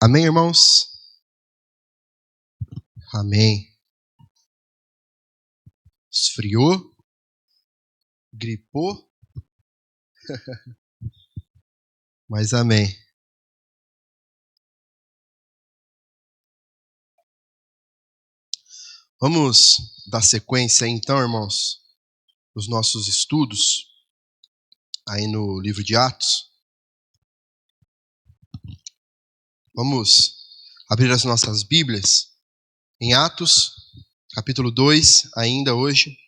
Amém, irmãos? Amém. Esfriou? Gripou? Mas amém. Vamos dar sequência aí, então, irmãos, nos nossos estudos, aí no livro de Atos. Vamos abrir as nossas Bíblias em Atos, capítulo 2, ainda hoje.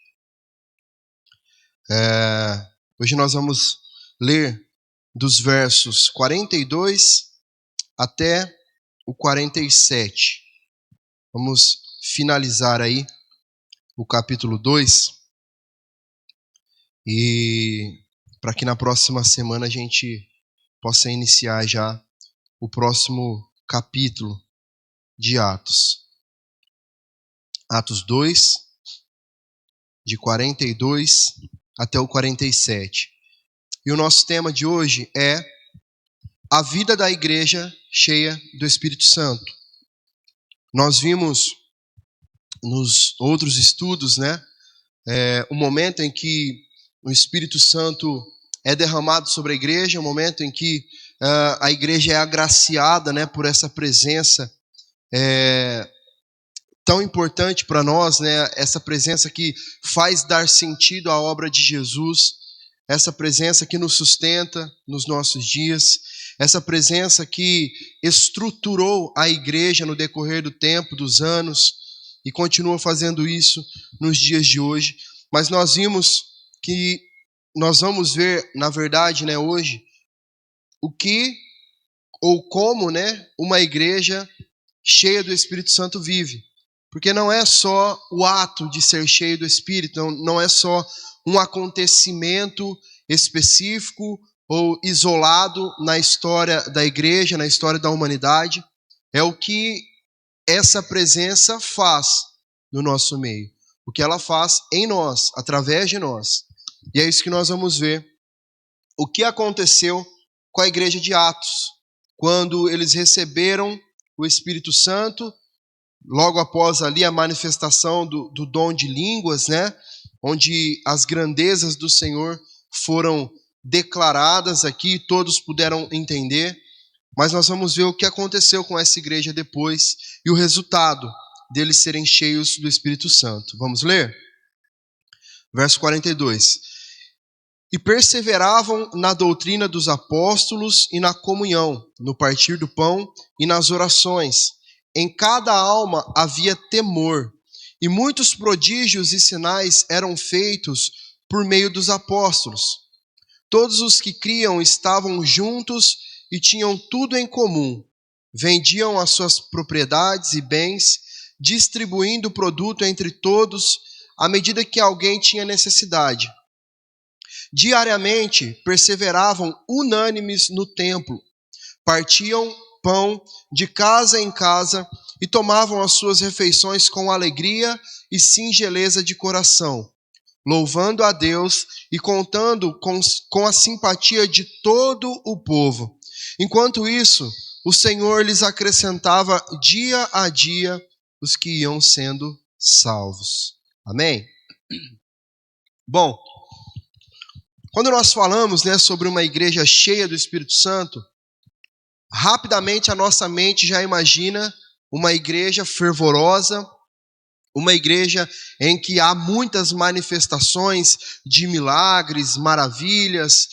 Hoje nós vamos ler dos versos 42 até o 47. Vamos finalizar aí o capítulo 2 e para que na próxima semana a gente possa iniciar já o próximo capítulo de Atos. Atos 2, de 42 até o 47. E o nosso tema de hoje é a vida da igreja cheia do Espírito Santo. Nós vimos nos outros estudos, o momento em que o Espírito Santo é derramado sobre a igreja, o momento em que a igreja é agraciada, por essa presença tão importante para nós, essa presença que faz dar sentido à obra de Jesus, essa presença que nos sustenta nos nossos dias, essa presença que estruturou a igreja no decorrer do tempo, dos anos, e continua fazendo isso nos dias de hoje. Mas nós vimos que nós vamos ver, na verdade, hoje, o que ou como, uma igreja cheia do Espírito Santo vive. Porque não é só o ato de ser cheio do Espírito, não é só um acontecimento específico ou isolado na história da igreja, na história da humanidade. É o que essa presença faz no nosso meio. O que ela faz em nós, através de nós. E é isso que nós vamos ver. O que aconteceu com a igreja de Atos, quando eles receberam o Espírito Santo, logo após ali a manifestação do dom de línguas, onde as grandezas do Senhor foram declaradas aqui, todos puderam entender, mas nós vamos ver o que aconteceu com essa igreja depois e o resultado deles serem cheios do Espírito Santo. Vamos ler? Verso 42. E perseveravam na doutrina dos apóstolos e na comunhão, no partir do pão e nas orações. Em cada alma havia temor, e muitos prodígios e sinais eram feitos por meio dos apóstolos. Todos os que criam estavam juntos e tinham tudo em comum. Vendiam as suas propriedades e bens, distribuindo o produto entre todos, à medida que alguém tinha necessidade. Diariamente perseveravam unânimes no templo, partiam pão de casa em casa e tomavam as suas refeições com alegria e singeleza de coração, louvando a Deus e contando com a simpatia de todo o povo. Enquanto isso, o Senhor lhes acrescentava dia a dia os que iam sendo salvos. Amém? Bom, quando nós falamos sobre uma igreja cheia do Espírito Santo, rapidamente a nossa mente já imagina uma igreja fervorosa, uma igreja em que há muitas manifestações de milagres, maravilhas,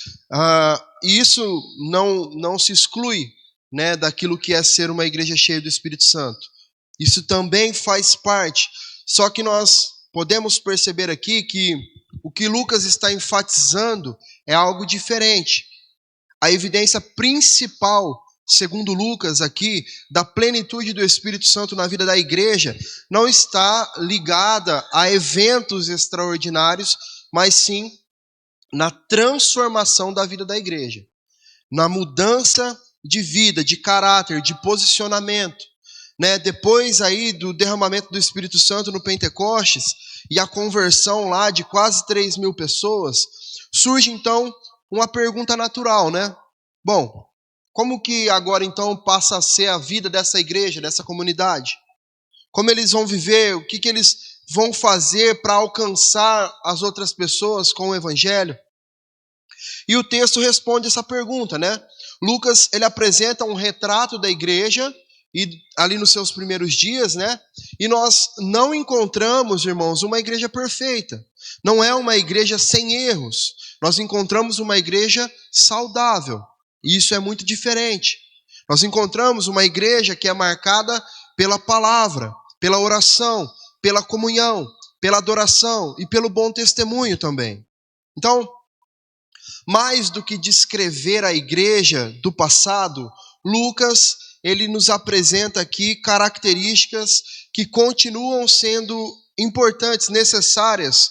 e isso não se exclui daquilo que é ser uma igreja cheia do Espírito Santo. Isso também faz parte, só que nós podemos perceber aqui que o que Lucas está enfatizando é algo diferente. A evidência principal, segundo Lucas aqui, da plenitude do Espírito Santo na vida da igreja, não está ligada a eventos extraordinários, mas sim na transformação da vida da igreja, na mudança de vida, de caráter, de posicionamento. Depois aí do derramamento do Espírito Santo no Pentecostes e a conversão lá de quase 3.000 pessoas, surge então uma pergunta natural, Bom, como que agora então passa a ser a vida dessa igreja, dessa comunidade? Como eles vão viver? O que eles vão fazer para alcançar as outras pessoas com o evangelho? E o texto responde essa pergunta, né? Lucas, ele apresenta um retrato da igreja e ali nos seus primeiros dias, né? E nós não encontramos, irmãos, uma igreja perfeita. Não é uma igreja sem erros. Nós encontramos uma igreja saudável. E isso é muito diferente. Nós encontramos uma igreja que é marcada pela palavra, pela oração, pela comunhão, pela adoração e pelo bom testemunho também. Então, mais do que descrever a igreja do passado, Lucas, ele nos apresenta aqui características que continuam sendo importantes, necessárias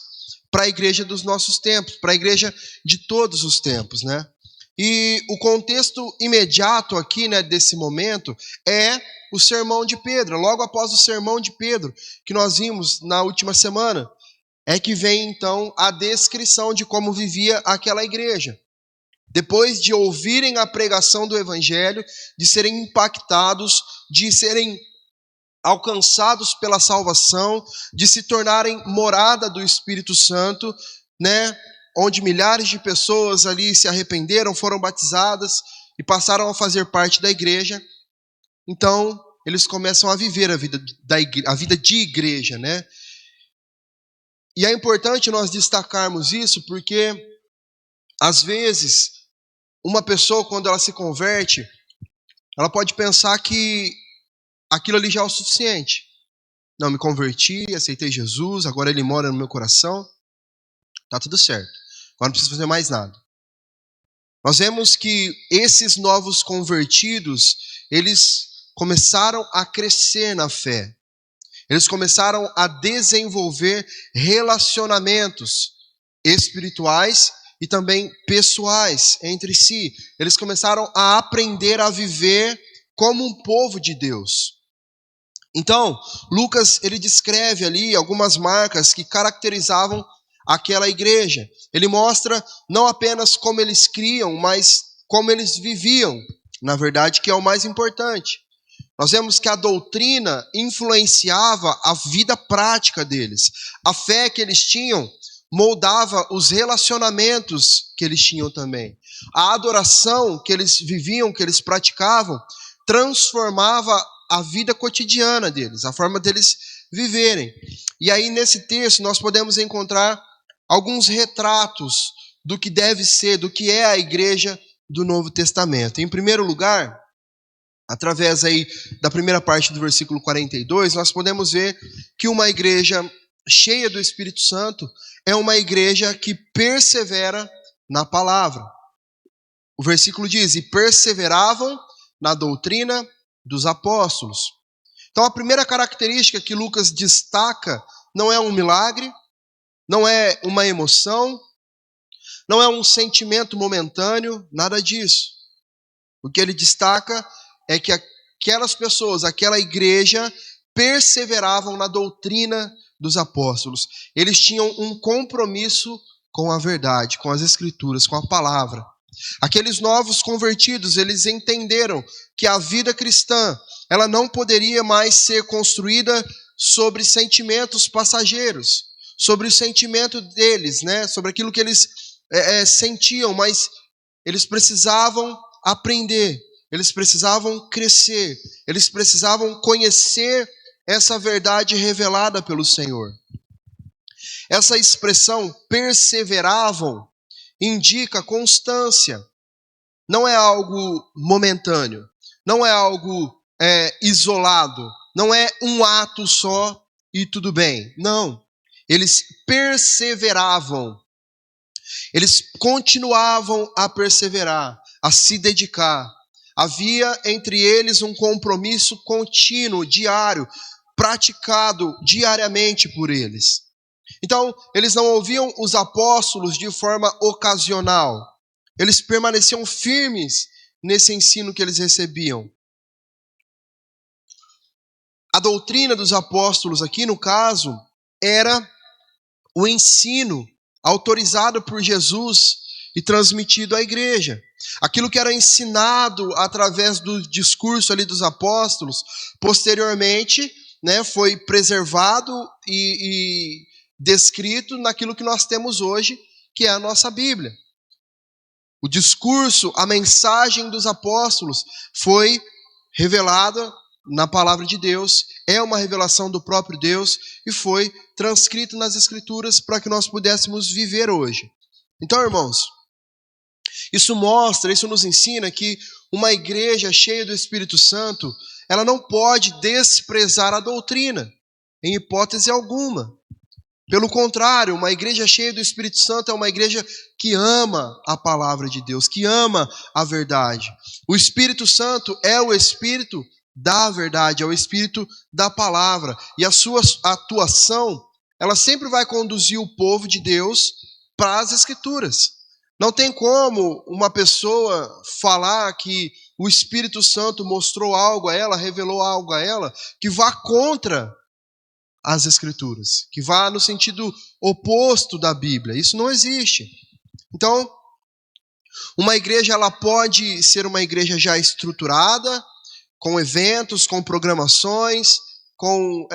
para a igreja dos nossos tempos, para a igreja de todos os tempos, né? E o contexto imediato aqui, né, desse momento é o sermão de Pedro. Logo após o sermão de Pedro, que nós vimos na última semana, é que vem então a descrição de como vivia aquela igreja. Depois de ouvirem a pregação do evangelho, de serem impactados, de serem alcançados pela salvação, de se tornarem morada do Espírito Santo, né? Onde milhares de pessoas ali se arrependeram, foram batizadas e passaram a fazer parte da igreja. Então, eles começam a viver a vida de igreja, né? E é importante nós destacarmos isso porque, às vezes, uma pessoa, quando ela se converte, ela pode pensar que aquilo ali já é o suficiente. Não, me converti, aceitei Jesus, agora ele mora no meu coração, tá tudo certo. Agora não preciso fazer mais nada. Nós vemos que esses novos convertidos, eles começaram a crescer na fé. Eles começaram a desenvolver relacionamentos espirituais e também pessoais entre si. Eles começaram a aprender a viver como um povo de Deus. Então, Lucas, ele descreve ali algumas marcas que caracterizavam aquela igreja. Ele mostra não apenas como eles criam, mas como eles viviam, na verdade, que é o mais importante. Nós vemos que a doutrina influenciava a vida prática deles. A fé que eles tinham moldava os relacionamentos que eles tinham também. A adoração que eles viviam, que eles praticavam, transformava a vida cotidiana deles, a forma deles viverem. E aí nesse texto nós podemos encontrar alguns retratos do que deve ser, do que é a igreja do Novo Testamento. Em primeiro lugar, através aí da primeira parte do versículo 42, nós podemos ver que uma igreja cheia do Espírito Santo é uma igreja que persevera na palavra. O versículo diz: e perseveravam na doutrina dos apóstolos. Então a primeira característica que Lucas destaca não é um milagre, não é uma emoção, não é um sentimento momentâneo, nada disso. O que ele destaca é que aquelas pessoas, aquela igreja, perseveravam na doutrina dos apóstolos. Eles tinham um compromisso com a verdade, com as escrituras, com a palavra. Aqueles novos convertidos, eles entenderam que a vida cristã, ela não poderia mais ser construída sobre sentimentos passageiros, sobre o sentimento deles, né? Sobre aquilo que eles sentiam, mas eles precisavam aprender, eles precisavam crescer, eles precisavam conhecer essa verdade revelada pelo Senhor. Essa expressão perseveravam indica constância. Não é algo momentâneo, não é algo isolado, não é um ato só e tudo bem. Não, eles perseveravam, eles continuavam a perseverar, a se dedicar. Havia entre eles um compromisso contínuo, diário, praticado diariamente por eles. Então, eles não ouviam os apóstolos de forma ocasional. Eles permaneciam firmes nesse ensino que eles recebiam. A doutrina dos apóstolos aqui, no caso, era o ensino autorizado por Jesus e transmitido à igreja. Aquilo que era ensinado através do discurso ali dos apóstolos, posteriormente, né, foi preservado e descrito naquilo que nós temos hoje, que é a nossa Bíblia. O discurso, a mensagem dos apóstolos foi revelada na palavra de Deus, é uma revelação do próprio Deus e foi transcrito nas Escrituras para que nós pudéssemos viver hoje. Então, irmãos, isso nos ensina que uma igreja cheia do Espírito Santo, ela não pode desprezar a doutrina, em hipótese alguma. Pelo contrário, uma igreja cheia do Espírito Santo é uma igreja que ama a palavra de Deus, que ama a verdade. O Espírito Santo é o Espírito da verdade, é o Espírito da palavra. E a sua atuação, ela sempre vai conduzir o povo de Deus para as Escrituras. Não tem como uma pessoa falar que o Espírito Santo mostrou algo a ela, revelou algo a ela, que vá contra as Escrituras, que vá no sentido oposto da Bíblia. Isso não existe. Então, uma igreja ela pode ser uma igreja já estruturada, com eventos, com programações, com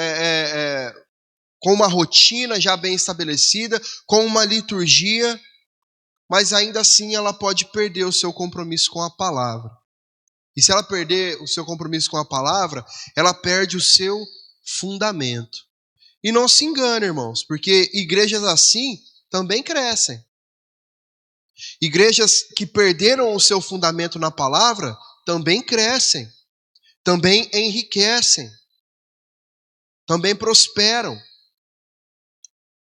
uma rotina já bem estabelecida, com uma liturgia, mas ainda assim ela pode perder o seu compromisso com a palavra. E se ela perder o seu compromisso com a palavra, ela perde o seu fundamento. E não se engane, irmãos, porque igrejas assim também crescem. Igrejas que perderam o seu fundamento na palavra também crescem, também enriquecem, também prosperam.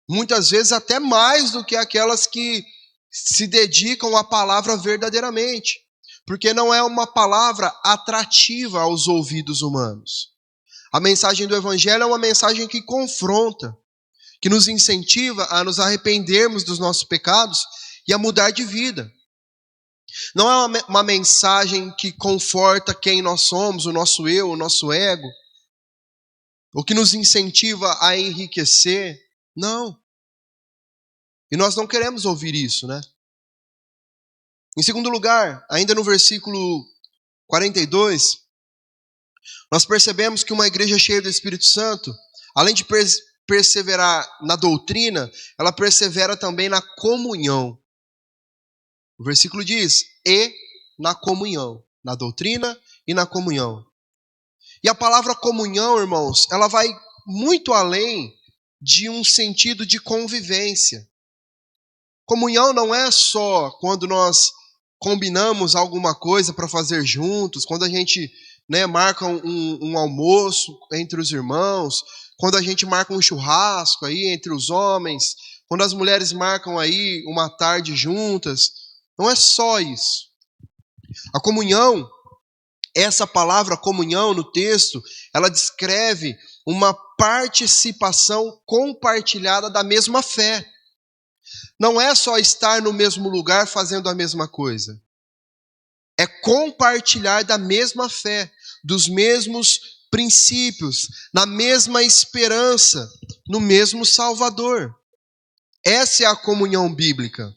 Muitas vezes até mais do que aquelas que se dedicam à palavra verdadeiramente, porque não é uma palavra atrativa aos ouvidos humanos. A mensagem do Evangelho é uma mensagem que confronta, que nos incentiva a nos arrependermos dos nossos pecados e a mudar de vida. Não é uma mensagem que conforta quem nós somos, o nosso eu, o nosso ego, ou que nos incentiva a enriquecer. Não. E nós não queremos ouvir isso, né? Em segundo lugar, ainda no versículo 42, nós percebemos que uma igreja cheia do Espírito Santo, além de perseverar na doutrina, ela persevera também na comunhão. O versículo diz, e na comunhão, na doutrina e na comunhão. E a palavra comunhão, irmãos, ela vai muito além de um sentido de convivência. Comunhão não é só quando nós combinamos alguma coisa para fazer juntos, quando a gente marca um almoço entre os irmãos, quando a gente marca um churrasco aí entre os homens, quando as mulheres marcam aí uma tarde juntas. Não é só isso. A comunhão, essa palavra comunhão no texto, ela descreve uma participação compartilhada da mesma fé. Não é só estar no mesmo lugar fazendo a mesma coisa. É compartilhar da mesma fé, dos mesmos princípios, na mesma esperança, no mesmo Salvador. Essa é a comunhão bíblica.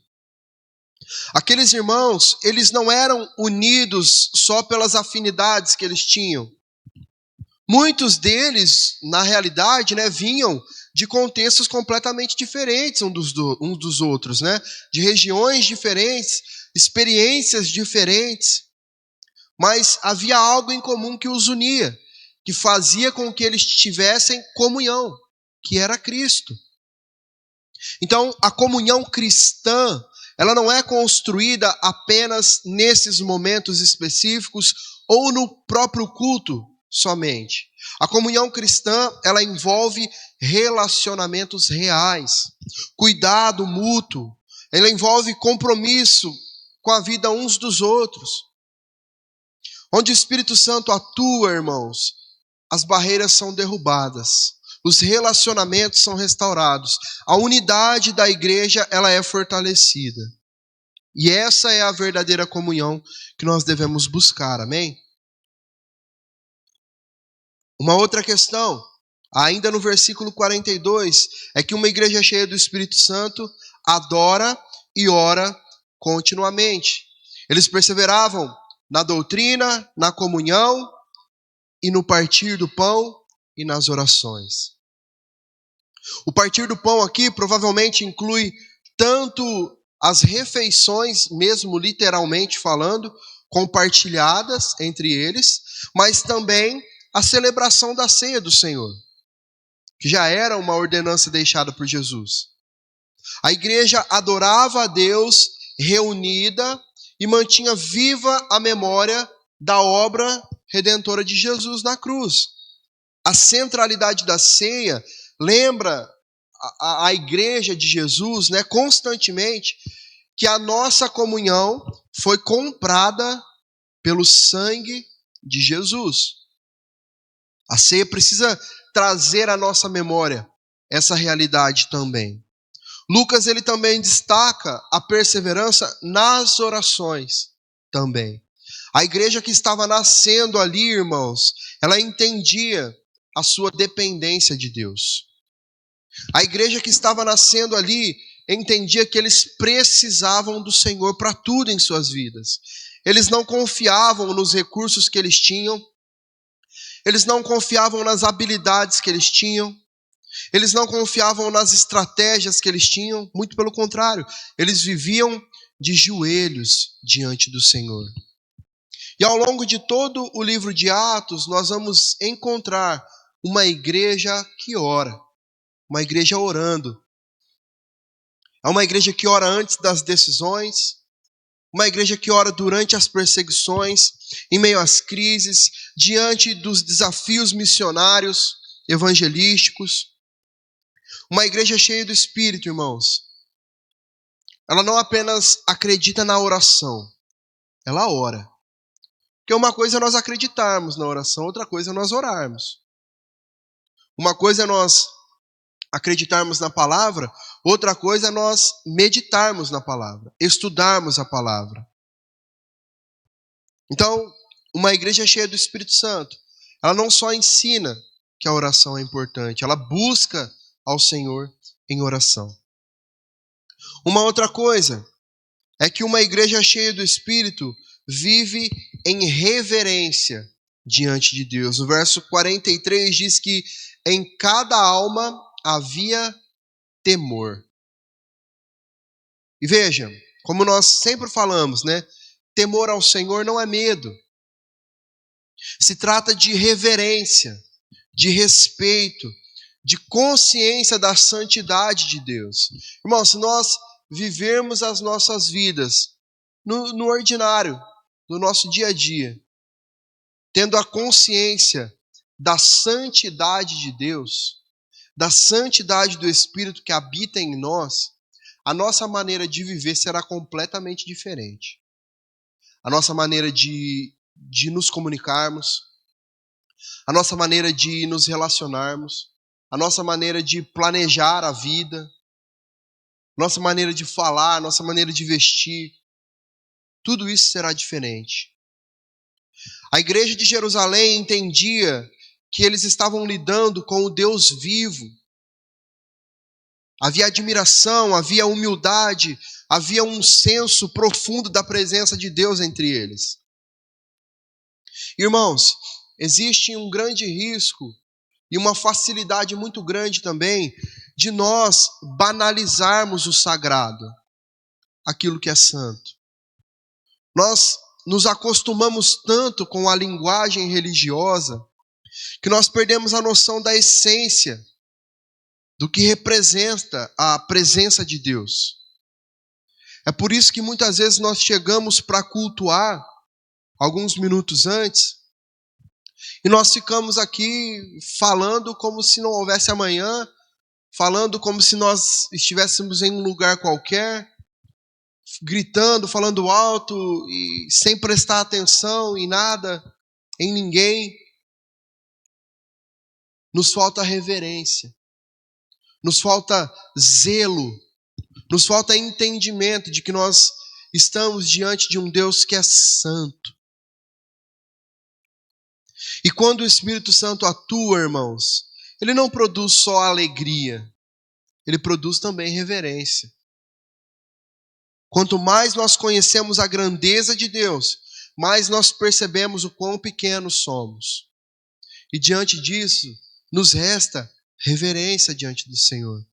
Aqueles irmãos, eles não eram unidos só pelas afinidades que eles tinham. Muitos deles, na realidade, vinham de contextos completamente diferentes uns dos outros, de regiões diferentes, experiências diferentes. Mas havia algo em comum que os unia, que fazia com que eles tivessem comunhão, que era Cristo. Então, a comunhão cristã, ela não é construída apenas nesses momentos específicos ou no próprio culto somente. A comunhão cristã, ela envolve relacionamentos reais, cuidado mútuo, ela envolve compromisso com a vida uns dos outros. Onde o Espírito Santo atua, irmãos, as barreiras são derrubadas, os relacionamentos são restaurados, a unidade da igreja ela é fortalecida. E essa é a verdadeira comunhão que nós devemos buscar, amém? Uma outra questão, ainda no versículo 42, é que uma igreja cheia do Espírito Santo adora e ora continuamente. Eles perseveravam na doutrina, na comunhão e no partir do pão e nas orações. O partir do pão aqui provavelmente inclui tanto as refeições, mesmo literalmente falando, compartilhadas entre eles, mas também a celebração da ceia do Senhor, que já era uma ordenança deixada por Jesus. A igreja adorava a Deus reunida e mantinha viva a memória da obra redentora de Jesus na cruz. A centralidade da ceia lembra a igreja de Jesus, né, constantemente, que a nossa comunhão foi comprada pelo sangue de Jesus. A ceia precisa trazer à nossa memória essa realidade também. Lucas ele também destaca a perseverança nas orações também. A igreja que estava nascendo ali, irmãos, ela entendia a sua dependência de Deus. A igreja que estava nascendo ali entendia que eles precisavam do Senhor para tudo em suas vidas. Eles não confiavam nos recursos que eles tinham, eles não confiavam nas habilidades que eles tinham, eles não confiavam nas estratégias que eles tinham, muito pelo contrário, eles viviam de joelhos diante do Senhor. E ao longo de todo o livro de Atos, nós vamos encontrar uma igreja que ora, uma igreja orando. É uma igreja que ora antes das decisões, uma igreja que ora durante as perseguições, em meio às crises, diante dos desafios missionários, evangelísticos. Uma igreja cheia do Espírito, irmãos. Ela não apenas acredita na oração, ela ora. Porque uma coisa é nós acreditarmos na oração, outra coisa é nós orarmos. Uma coisa é nós acreditarmos na palavra, outra coisa é nós meditarmos na palavra, estudarmos a palavra. Então, uma igreja cheia do Espírito Santo, ela não só ensina que a oração é importante, ela busca ao Senhor em oração. Uma outra coisa é que uma igreja cheia do Espírito vive em reverência diante de Deus. O verso 43 diz que em cada alma havia temor. E veja, como nós sempre falamos, né? Temor ao Senhor não é medo. Se trata de reverência, de respeito, de consciência da santidade de Deus. Irmão, se nós vivermos as nossas vidas no ordinário, no nosso dia a dia, tendo a consciência da santidade de Deus, da santidade do Espírito que habita em nós, a nossa maneira de viver será completamente diferente. A nossa maneira de nos comunicarmos, a nossa maneira de nos relacionarmos, a nossa maneira de planejar a vida, a nossa maneira de falar, a nossa maneira de vestir, tudo isso será diferente. A igreja de Jerusalém entendia que eles estavam lidando com o Deus vivo. Havia admiração, havia humildade, havia um senso profundo da presença de Deus entre eles. Irmãos, existe um grande risco e uma facilidade muito grande também de nós banalizarmos o sagrado, aquilo que é santo. Nós nos acostumamos tanto com a linguagem religiosa que nós perdemos a noção da essência do que representa a presença de Deus. É por isso que muitas vezes nós chegamos para cultuar alguns minutos antes e nós ficamos aqui falando como se não houvesse amanhã, falando como se nós estivéssemos em um lugar qualquer, gritando, falando alto e sem prestar atenção em nada, em ninguém. Nos falta reverência, nos falta zelo, nos falta entendimento de que nós estamos diante de um Deus que é santo. E quando o Espírito Santo atua, irmãos, ele não produz só alegria, ele produz também reverência. Quanto mais nós conhecemos a grandeza de Deus, mais nós percebemos o quão pequenos somos. E diante disso, nos resta reverência diante do Senhor.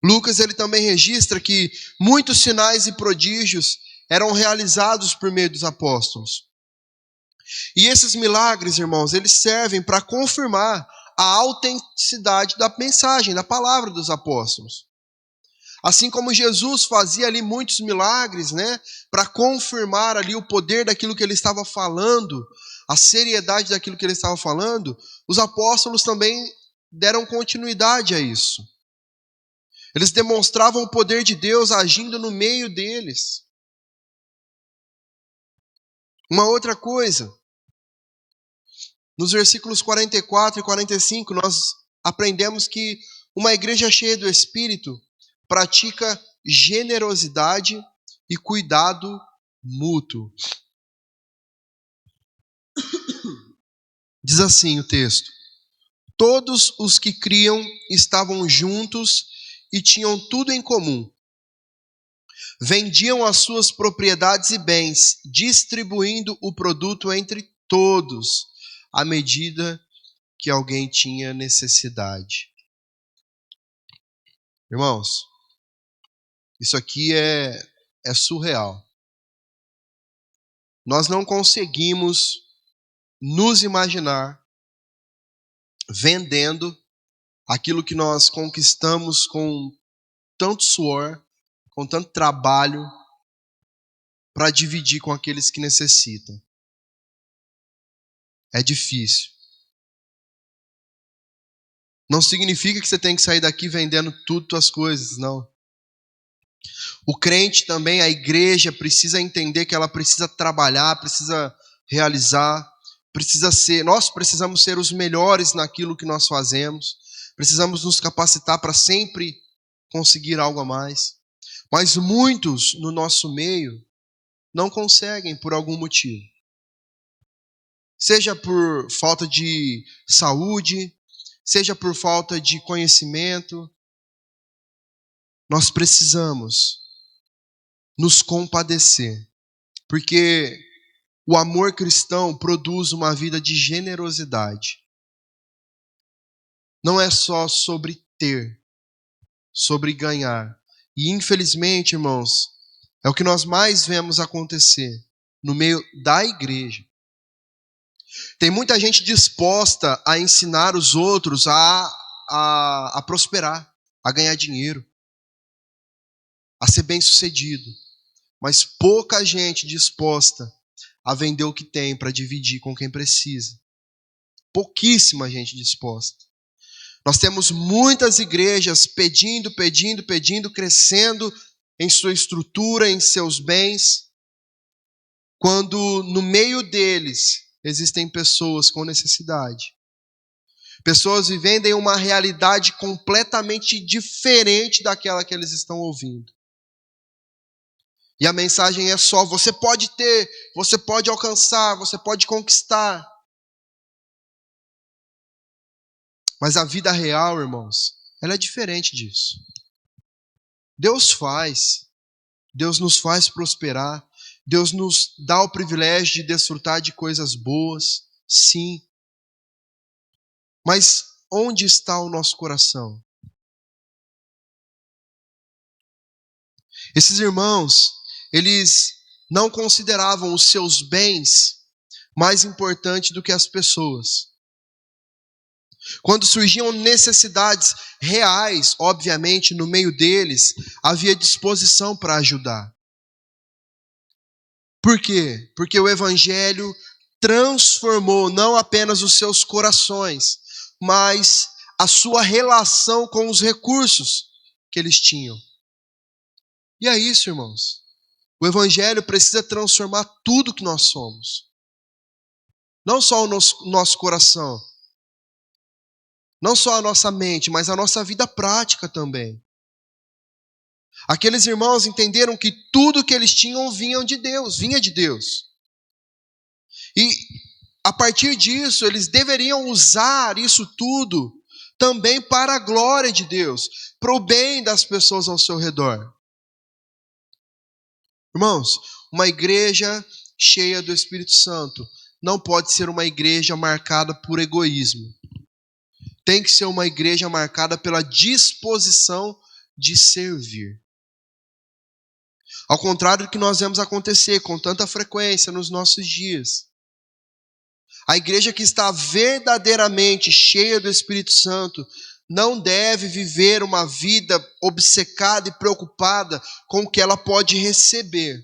Lucas ele também registra que muitos sinais e prodígios eram realizados por meio dos apóstolos. E esses milagres, irmãos, eles servem para confirmar a autenticidade da mensagem, da palavra dos apóstolos. Assim como Jesus fazia ali muitos milagres, né, para confirmar ali o poder daquilo que ele estava falando, a seriedade daquilo que ele estava falando, os apóstolos também deram continuidade a isso. Eles demonstravam o poder de Deus agindo no meio deles. Uma outra coisa, nos versículos 44 e 45, nós aprendemos que uma igreja cheia do Espírito pratica generosidade e cuidado mútuo. Diz assim o texto: todos os que criam estavam juntos e tinham tudo em comum. Vendiam as suas propriedades e bens, distribuindo o produto entre todos, à medida que alguém tinha necessidade. Irmãos, isso aqui é surreal. Nós não conseguimos nos imaginar vendendo aquilo que nós conquistamos com tanto suor, com tanto trabalho, para dividir com aqueles que necessitam. É difícil. Não significa que você tem que sair daqui vendendo tudo tuas coisas, não. O crente também, a igreja, precisa entender que ela precisa trabalhar, precisa realizar, nós precisamos ser os melhores naquilo que nós fazemos, precisamos nos capacitar para sempre conseguir algo a mais. Mas muitos no nosso meio não conseguem por algum motivo. Seja por falta de saúde, seja por falta de conhecimento. Nós precisamos nos compadecer, porque o amor cristão produz uma vida de generosidade. Não é só sobre ter, sobre ganhar. E infelizmente, irmãos, é o que nós mais vemos acontecer no meio da igreja. Tem muita gente disposta a ensinar os outros a prosperar, a ganhar dinheiro, a ser bem-sucedido. Mas pouca gente disposta a vender o que tem para dividir com quem precisa. Pouquíssima gente disposta. Nós temos muitas igrejas pedindo, crescendo em sua estrutura, em seus bens, quando no meio deles existem pessoas com necessidade. Pessoas vivendo em uma realidade completamente diferente daquela que eles estão ouvindo. E a mensagem é só: você pode ter, você pode alcançar, você pode conquistar. Mas a vida real, irmãos, ela é diferente disso. Deus nos faz prosperar, Deus nos dá o privilégio de desfrutar de coisas boas, sim. Mas onde está o nosso coração? Esses irmãos, eles não consideravam os seus bens mais importantes do que as pessoas. Quando surgiam necessidades reais, obviamente, no meio deles, havia disposição para ajudar. Por quê? Porque o Evangelho transformou não apenas os seus corações, mas a sua relação com os recursos que eles tinham. E é isso, irmãos. O Evangelho precisa transformar tudo que nós somos. Não só o nosso coração, não só a nossa mente, mas a nossa vida prática também. Aqueles irmãos entenderam que tudo que eles tinham vinha de Deus. E a partir disso, eles deveriam usar isso tudo também para a glória de Deus, para o bem das pessoas ao seu redor. Irmãos, uma igreja cheia do Espírito Santo não pode ser uma igreja marcada por egoísmo. Tem que ser uma igreja marcada pela disposição de servir. Ao contrário do que nós vemos acontecer com tanta frequência nos nossos dias. A igreja que está verdadeiramente cheia do Espírito Santo não deve viver uma vida obcecada e preocupada com o que ela pode receber,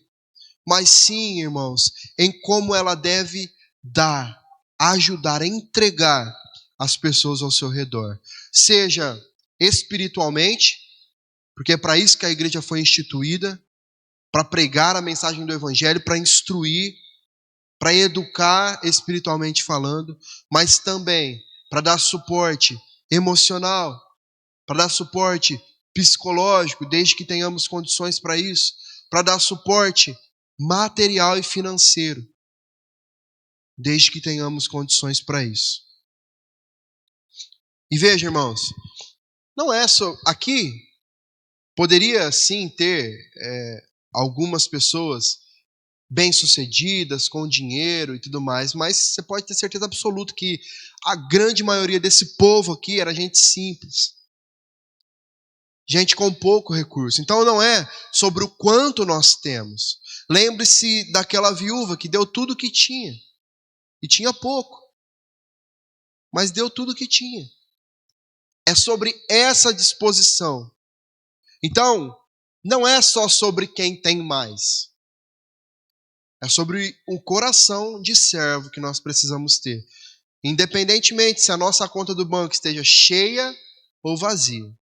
mas sim, irmãos, em como ela deve dar, ajudar, entregar as pessoas ao seu redor. Seja espiritualmente, porque é para isso que a igreja foi instituída, para pregar a mensagem do Evangelho, para instruir, para educar espiritualmente falando, mas também para dar suporte emocional, para dar suporte psicológico, desde que tenhamos condições para isso, para dar suporte material e financeiro, desde que tenhamos condições para isso. E veja, irmãos, não é só aqui, poderia sim ter algumas pessoas bem-sucedidas, com dinheiro e tudo mais, mas você pode ter certeza absoluta que a grande maioria desse povo aqui era gente simples. Gente com pouco recurso. Então não é sobre o quanto nós temos. Lembre-se daquela viúva que deu tudo o que tinha. E tinha pouco. Mas deu tudo o que tinha. É sobre essa disposição. Então, não é só sobre quem tem mais. É sobre o coração de servo que nós precisamos ter. Independentemente se a nossa conta do banco esteja cheia ou vazia.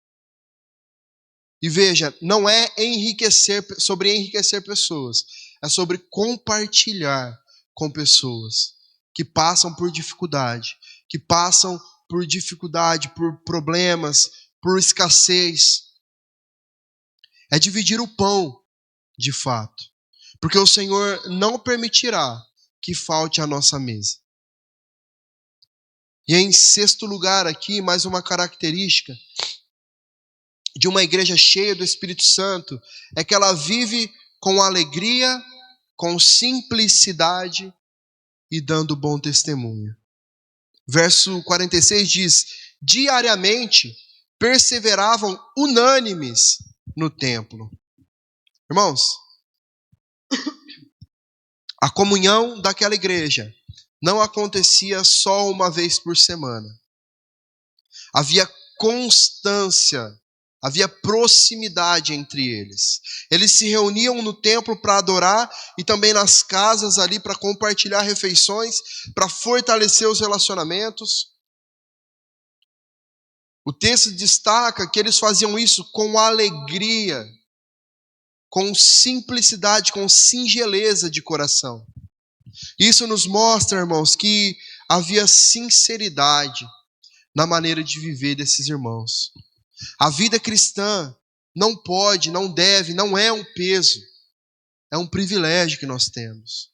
E veja, não é sobre enriquecer pessoas. É sobre compartilhar com pessoas que passam por dificuldade. Por problemas, por escassez. É dividir o pão, de fato. Porque o Senhor não permitirá que falte a nossa mesa. E em sexto lugar aqui, mais uma característica de uma igreja cheia do Espírito Santo é que ela vive com alegria, com simplicidade e dando bom testemunho. Verso 46 diz: diariamente perseveravam unânimes no templo. Irmãos, a comunhão daquela igreja não acontecia só uma vez por semana. Havia constância, havia proximidade entre eles. Eles se reuniam no templo para adorar e também nas casas ali para compartilhar refeições, para fortalecer os relacionamentos. O texto destaca que eles faziam isso com alegria, com simplicidade, com singeleza de coração. Isso nos mostra, irmãos, que havia sinceridade na maneira de viver desses irmãos. A vida cristã não pode, não deve, não é um peso. É um privilégio que nós temos.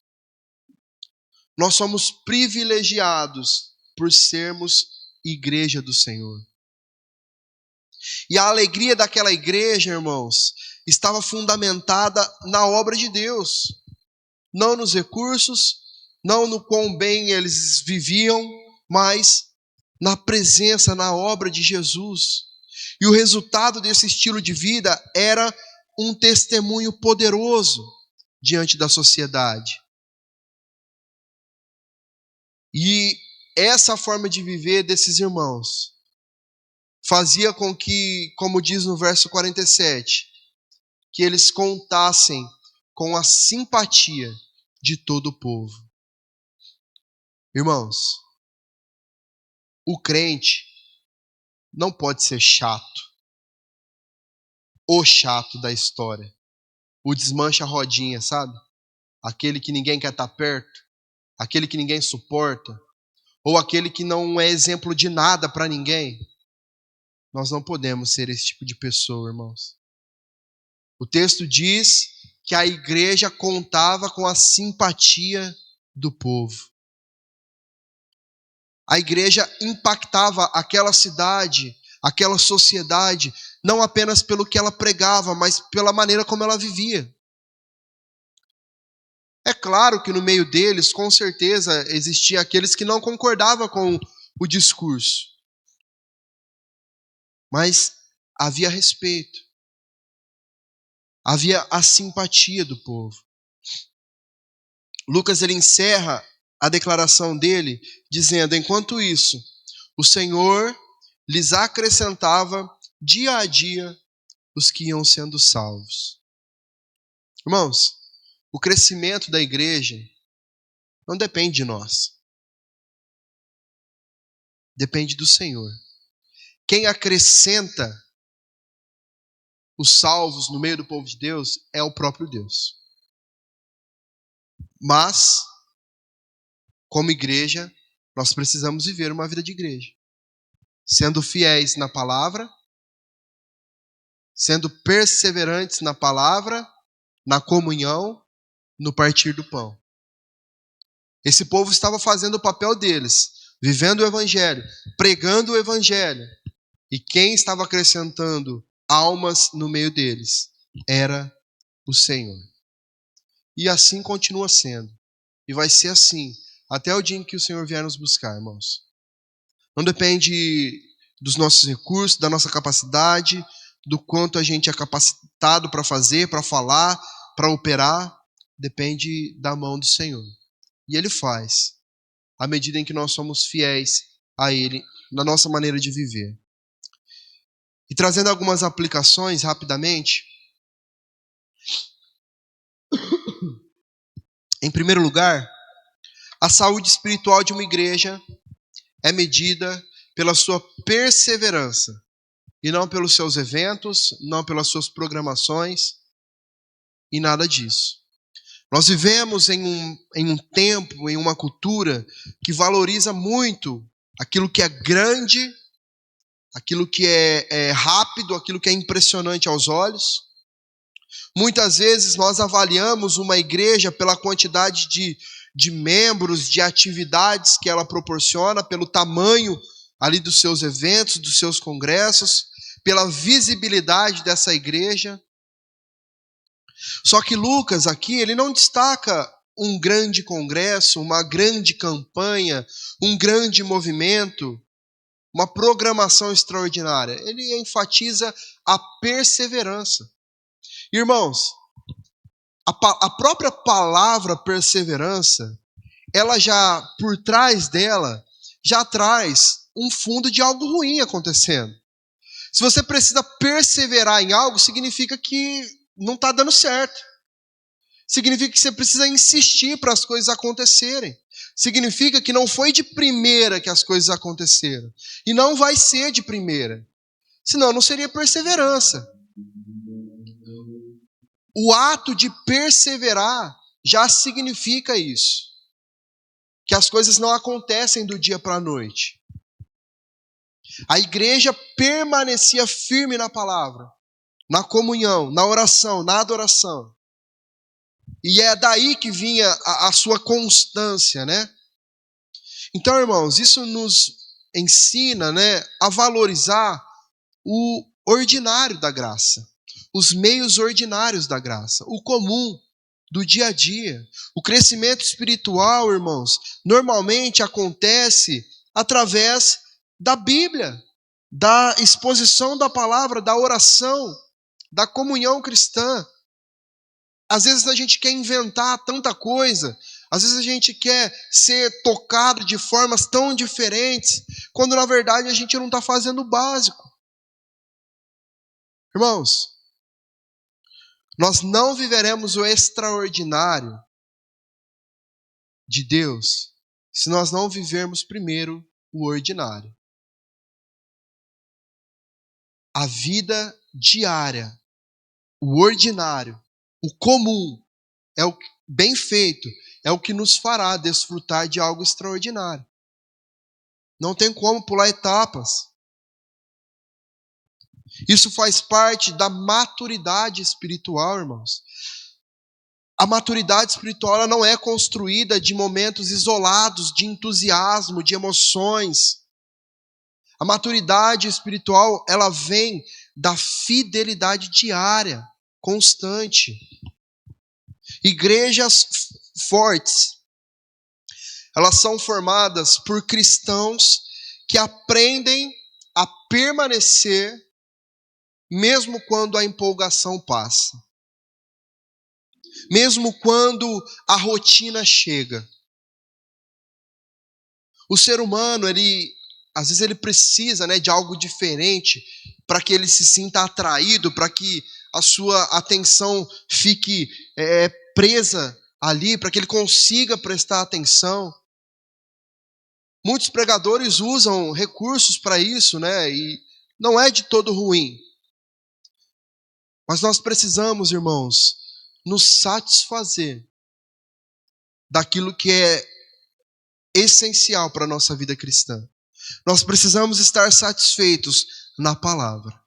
Nós somos privilegiados por sermos igreja do Senhor. E a alegria daquela igreja, irmãos, estava fundamentada na obra de Deus. Não nos recursos, não no quão bem eles viviam, mas na presença, na obra de Jesus. E o resultado desse estilo de vida era um testemunho poderoso diante da sociedade. E essa forma de viver desses irmãos fazia com que, como diz no verso 47, que eles contassem com a simpatia de todo o povo. Irmãos, o crente não pode ser chato. O chato da história. O desmancha rodinha, sabe? Aquele que ninguém quer estar perto. Aquele que ninguém suporta. Ou aquele que não é exemplo de nada para ninguém. Nós não podemos ser esse tipo de pessoa, irmãos. O texto diz que a igreja contava com a simpatia do povo. A igreja impactava aquela cidade, aquela sociedade, não apenas pelo que ela pregava, mas pela maneira como ela vivia. claro que no meio deles, com certeza, existia aqueles que não concordavam com o discurso. Mas havia respeito. Havia a simpatia do povo. Lucas, ele encerra a declaração dele dizendo: enquanto isso, o Senhor lhes acrescentava dia a dia os que iam sendo salvos. Irmãos, o crescimento da igreja não depende de nós. Depende do Senhor. Quem acrescenta os salvos no meio do povo de Deus é o próprio Deus. Mas, como igreja, nós precisamos viver uma vida de igreja. Sendo fiéis na palavra, sendo perseverantes na palavra, na comunhão, no partir do pão. Esse povo estava fazendo o papel deles, vivendo o evangelho, pregando o evangelho. E quem estava acrescentando almas no meio deles era o Senhor. E assim continua sendo. E vai ser assim até o dia em que o Senhor vier nos buscar, irmãos. Não depende dos nossos recursos, da nossa capacidade, do quanto a gente é capacitado para fazer, para falar, para operar. Depende da mão do Senhor. E Ele faz, à medida em que nós somos fiéis a Ele, na nossa maneira de viver. E trazendo algumas aplicações rapidamente. Em primeiro lugar, a saúde espiritual de uma igreja é medida pela sua perseverança e não pelos seus eventos, não pelas suas programações e nada disso. Nós vivemos em um tempo, em uma cultura que valoriza muito aquilo que é grande, aquilo que é rápido, aquilo que é impressionante aos olhos. Muitas vezes nós avaliamos uma igreja pela quantidade de membros, de atividades que ela proporciona, pelo tamanho ali dos seus eventos, dos seus congressos, pela visibilidade dessa igreja. Só que Lucas aqui, ele não destaca um grande congresso, uma grande campanha, um grande movimento, uma programação extraordinária. Ele enfatiza a perseverança. Irmãos, a própria palavra perseverança, ela já, por trás dela, já traz um fundo de algo ruim acontecendo. Se você precisa perseverar em algo, significa que não está dando certo. Significa que você precisa insistir para as coisas acontecerem. Significa que não foi de primeira que as coisas aconteceram. E não vai ser de primeira. Senão não seria perseverança. O ato de perseverar já significa isso. Que as coisas não acontecem do dia para a noite. A igreja permanecia firme na palavra, na comunhão, na oração, na adoração. E é daí que vinha a sua constância, né? Então, irmãos, isso nos ensina, né, a valorizar o ordinário da graça. Os meios ordinários da graça, o comum do dia a dia. O crescimento espiritual, irmãos, normalmente acontece através da Bíblia, da exposição da palavra, da oração, da comunhão cristã. Às vezes a gente quer inventar tanta coisa, às vezes a gente quer ser tocado de formas tão diferentes, quando na verdade a gente não está fazendo o básico. Irmãos, nós não viveremos o extraordinário de Deus se nós não vivermos primeiro o ordinário. A vida diária, o ordinário, o comum, é o bem feito, é o que nos fará desfrutar de algo extraordinário. Não tem como pular etapas. Isso faz parte da maturidade espiritual, irmãos. A maturidade espiritual ela não é construída de momentos isolados, de entusiasmo, de emoções. A maturidade espiritual, ela vem da fidelidade diária, constante. Igrejas fortes, elas são formadas por cristãos que aprendem a permanecer mesmo quando a empolgação passa. Mesmo quando a rotina chega. O ser humano, às vezes ele precisa, de algo diferente para que ele se sinta atraído, para que a sua atenção fique presa ali, para que ele consiga prestar atenção. Muitos pregadores usam recursos para isso, e não é de todo ruim. Mas nós precisamos, irmãos, nos satisfazer daquilo que é essencial para a nossa vida cristã. Nós precisamos estar satisfeitos na palavra.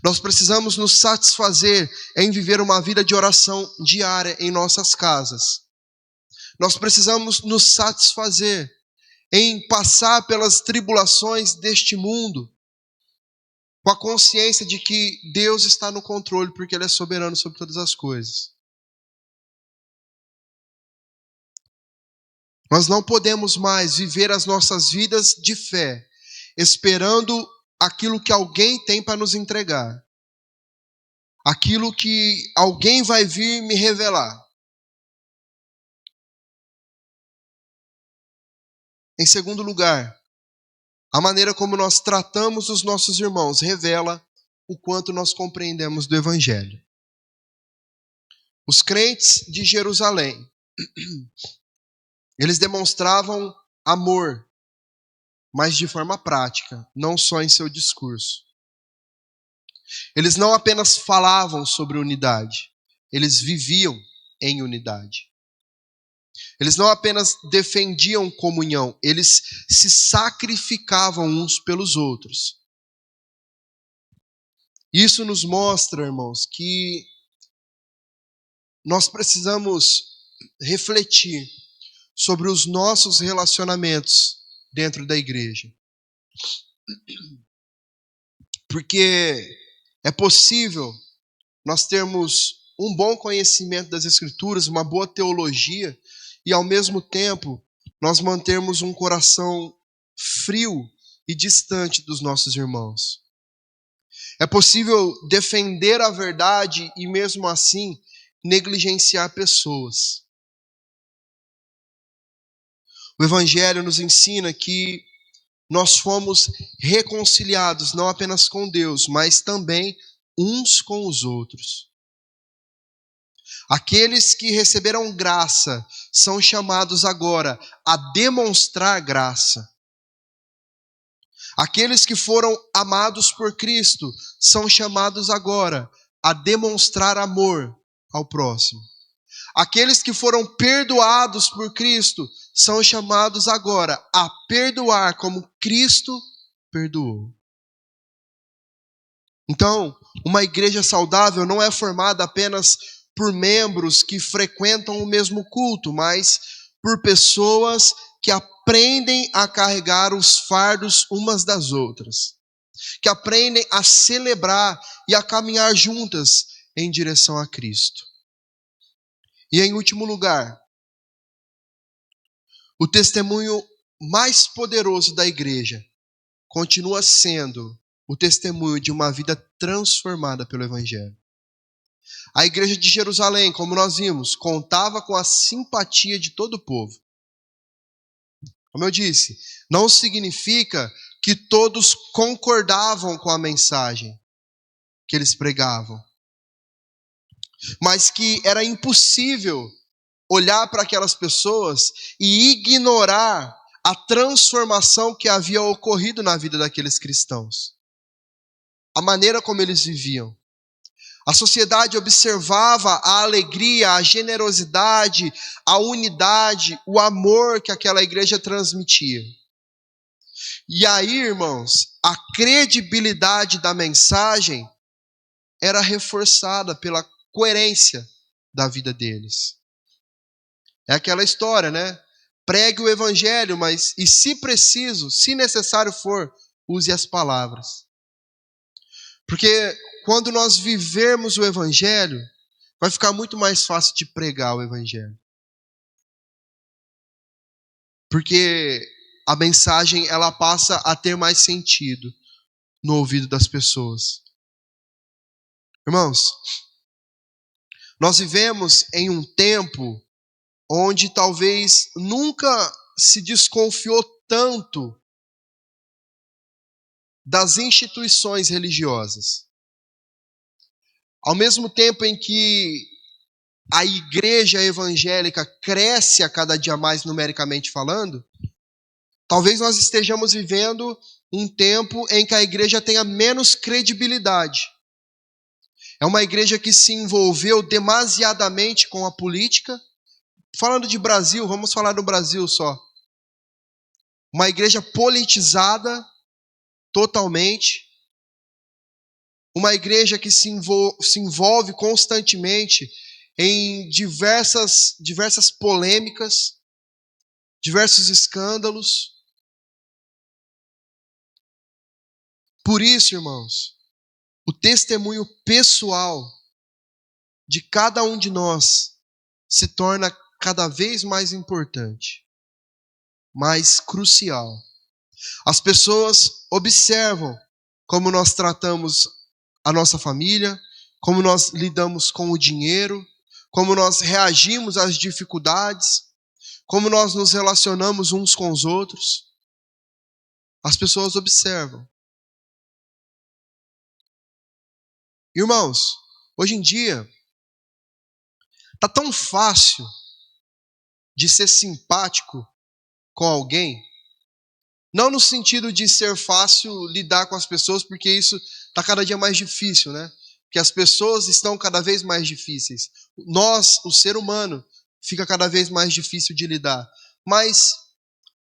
Nós precisamos nos satisfazer em viver uma vida de oração diária em nossas casas. Nós precisamos nos satisfazer em passar pelas tribulações deste mundo, com a consciência de que Deus está no controle, porque Ele é soberano sobre todas as coisas. Nós não podemos mais viver as nossas vidas de fé, esperando aquilo que alguém tem para nos entregar. Aquilo que alguém vai vir me revelar. Em segundo lugar, a maneira como nós tratamos os nossos irmãos revela o quanto nós compreendemos do Evangelho. Os crentes de Jerusalém, eles demonstravam amor, mas de forma prática, não só em seu discurso. Eles não apenas falavam sobre unidade, eles viviam em unidade. Eles não apenas defendiam comunhão, eles se sacrificavam uns pelos outros. Isso nos mostra, irmãos, que nós precisamos refletir sobre os nossos relacionamentos dentro da igreja. Porque é possível nós termos um bom conhecimento das Escrituras, uma boa teologia, e ao mesmo tempo nós mantermos um coração frio e distante dos nossos irmãos. É possível defender a verdade e mesmo assim negligenciar pessoas. O Evangelho nos ensina que nós fomos reconciliados não apenas com Deus, mas também uns com os outros. Aqueles que receberam graça são chamados agora a demonstrar graça. Aqueles que foram amados por Cristo são chamados agora a demonstrar amor ao próximo. Aqueles que foram perdoados por Cristo são chamados agora a perdoar como Cristo perdoou. Então, uma igreja saudável não é formada apenas por membros que frequentam o mesmo culto, mas por pessoas que aprendem a carregar os fardos umas das outras, que aprendem a celebrar e a caminhar juntas em direção a Cristo. E em último lugar, o testemunho mais poderoso da igreja continua sendo o testemunho de uma vida transformada pelo Evangelho. A igreja de Jerusalém, como nós vimos, contava com a simpatia de todo o povo. Como eu disse, não significa que todos concordavam com a mensagem que eles pregavam, mas que era impossível olhar para aquelas pessoas e ignorar a transformação que havia ocorrido na vida daqueles cristãos. A maneira como eles viviam. A sociedade observava a alegria, a generosidade, a unidade, o amor que aquela igreja transmitia. E aí, irmãos, a credibilidade da mensagem era reforçada pela coerência da vida deles. É aquela história, Pregue o evangelho, mas, e se preciso, se necessário for, use as palavras. Porque quando nós vivermos o evangelho, vai ficar muito mais fácil de pregar o evangelho. Porque a mensagem ela passa a ter mais sentido no ouvido das pessoas. Irmãos, nós vivemos em um tempo onde talvez nunca se desconfiou tanto das instituições religiosas. Ao mesmo tempo em que a igreja evangélica cresce a cada dia mais numericamente falando, talvez nós estejamos vivendo um tempo em que a igreja tenha menos credibilidade. É uma igreja que se envolveu demasiadamente com a política. Falando de Brasil, vamos falar do Brasil só. Uma igreja politizada totalmente. Uma igreja que se envolve constantemente em diversas polêmicas, diversos escândalos. Por isso, irmãos, o testemunho pessoal de cada um de nós se torna cada vez mais importante, mais crucial. As pessoas observam como nós tratamos a nossa família, como nós lidamos com o dinheiro, como nós reagimos às dificuldades, como nós nos relacionamos uns com os outros. As pessoas observam. Irmãos, hoje em dia, tá tão fácil de ser simpático com alguém, não no sentido de ser fácil lidar com as pessoas, porque isso está cada dia mais difícil, né? Porque as pessoas estão cada vez mais difíceis. Nós, o ser humano, fica cada vez mais difícil de lidar. Mas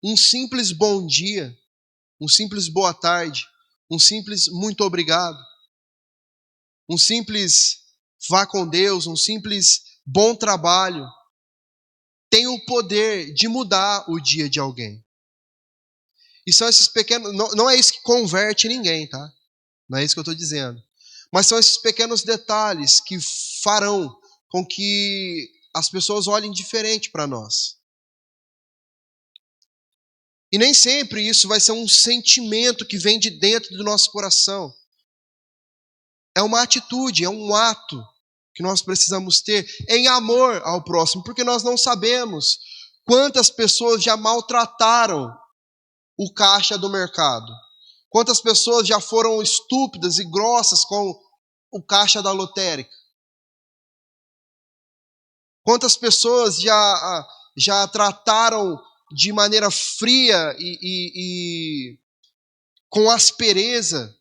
um simples bom dia, um simples boa tarde, um simples muito obrigado, um simples vá com Deus, um simples bom trabalho, tem o poder de mudar o dia de alguém. E são esses pequenos... Não é isso que converte ninguém, tá? Não é isso que eu estou dizendo. Mas são esses pequenos detalhes que farão com que as pessoas olhem diferente para nós. E nem sempre isso vai ser um sentimento que vem de dentro do nosso coração. É uma atitude, é um ato que nós precisamos ter em amor ao próximo, porque nós não sabemos quantas pessoas já maltrataram o caixa do mercado. Quantas pessoas já foram estúpidas e grossas com o caixa da lotérica. Quantas pessoas já trataram de maneira fria e com aspereza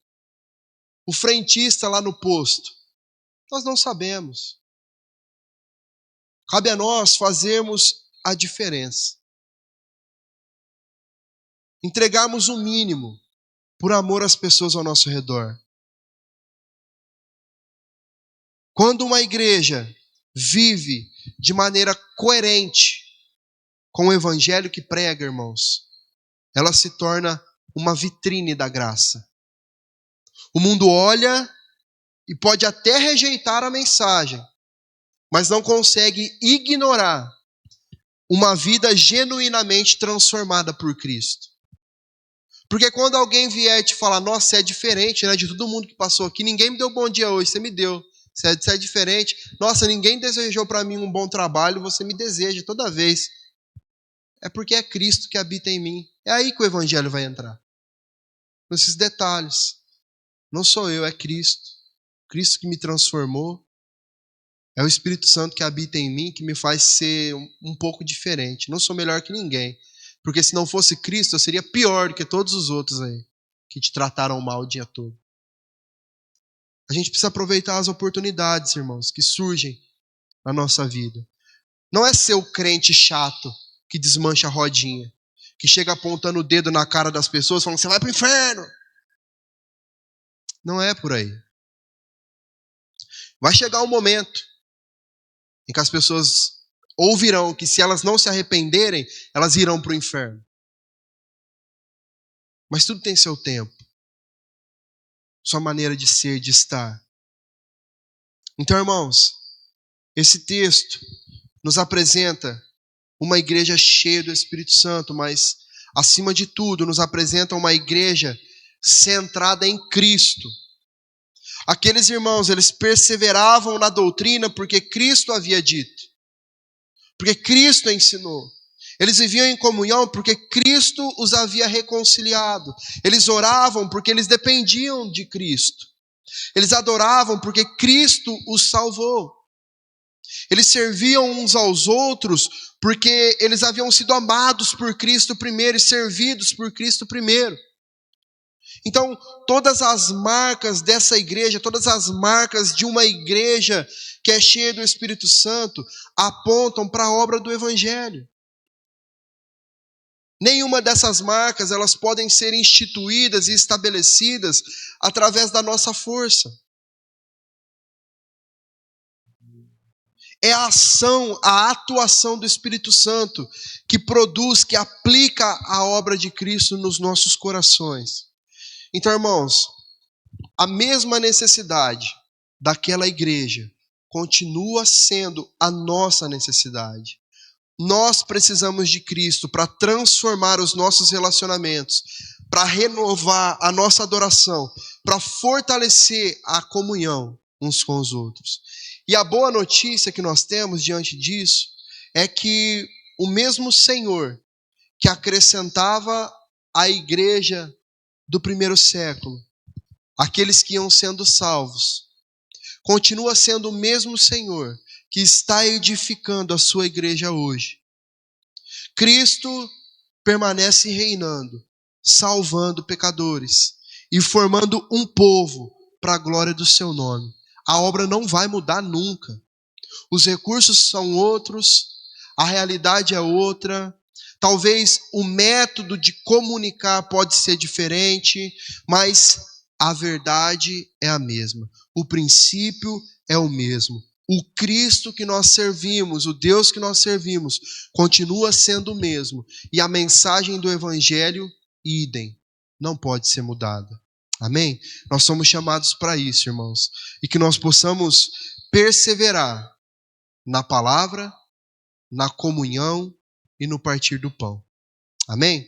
o frentista lá no posto. Nós não sabemos. Cabe a nós fazermos a diferença. Entregarmos o mínimo por amor às pessoas ao nosso redor. Quando uma igreja vive de maneira coerente com o evangelho que prega, irmãos, ela se torna uma vitrine da graça. O mundo olha e pode até rejeitar a mensagem, mas não consegue ignorar uma vida genuinamente transformada por Cristo. Porque quando alguém vier te falar, nossa, você é diferente, né, de todo mundo que passou aqui, ninguém me deu bom dia hoje, você me deu. Você é diferente. Nossa, ninguém desejou para mim um bom trabalho, você me deseja toda vez. É porque é Cristo que habita em mim. É aí que o evangelho vai entrar. Nesses detalhes. Não sou eu, é Cristo. Cristo que me transformou. É o Espírito Santo que habita em mim, que me faz ser um pouco diferente. Não sou melhor que ninguém. Porque se não fosse Cristo, eu seria pior do que todos os outros aí, que te trataram mal o dia todo. A gente precisa aproveitar as oportunidades, irmãos, que surgem na nossa vida. Não é ser o crente chato que desmancha a rodinha, que chega apontando o dedo na cara das pessoas, falando, você vai pro inferno. Não é por aí. Vai chegar um momento em que as pessoas ouvirão que se elas não se arrependerem, elas irão para o inferno. Mas tudo tem seu tempo. Sua maneira de ser, de estar. Então, irmãos, Esse texto nos apresenta uma igreja cheia do Espírito Santo, mas, acima de tudo, nos apresenta uma igreja centrada em Cristo. Aqueles irmãos, eles perseveravam na doutrina porque Cristo havia dito, porque Cristo ensinou. Eles viviam em comunhão porque Cristo os havia reconciliado. Eles oravam porque eles dependiam de Cristo. Eles adoravam porque Cristo os salvou. Eles serviam uns aos outros porque eles haviam sido amados por Cristo primeiro e servidos por Cristo primeiro. Então, todas as marcas dessa igreja, todas as marcas de uma igreja que é cheia do Espírito Santo, apontam para a obra do Evangelho. Nenhuma dessas marcas, elas podem ser instituídas e estabelecidas através da nossa força. É a ação, a atuação do Espírito Santo que produz, que aplica a obra de Cristo nos nossos corações. Então, irmãos, a mesma necessidade daquela igreja continua sendo a nossa necessidade. Nós precisamos de Cristo para transformar os nossos relacionamentos, para renovar a nossa adoração, para fortalecer a comunhão uns com os outros. E a boa notícia que nós temos diante disso é que o mesmo Senhor que acrescentava à igreja do primeiro século, aqueles que iam sendo salvos, continua sendo o mesmo Senhor que está edificando a sua igreja hoje. Cristo permanece reinando, salvando pecadores e formando um povo para a glória do seu nome. A obra não vai mudar nunca. Os recursos são outros, a realidade é outra. Talvez o método de comunicar pode ser diferente, mas a verdade é a mesma. O princípio é o mesmo. O Cristo que nós servimos, o Deus que nós servimos, continua sendo o mesmo. E a mensagem do Evangelho, idem, não pode ser mudada. Amém? Nós somos chamados para isso, irmãos. E que nós possamos perseverar na palavra, na comunhão e no partir do pão. Amém?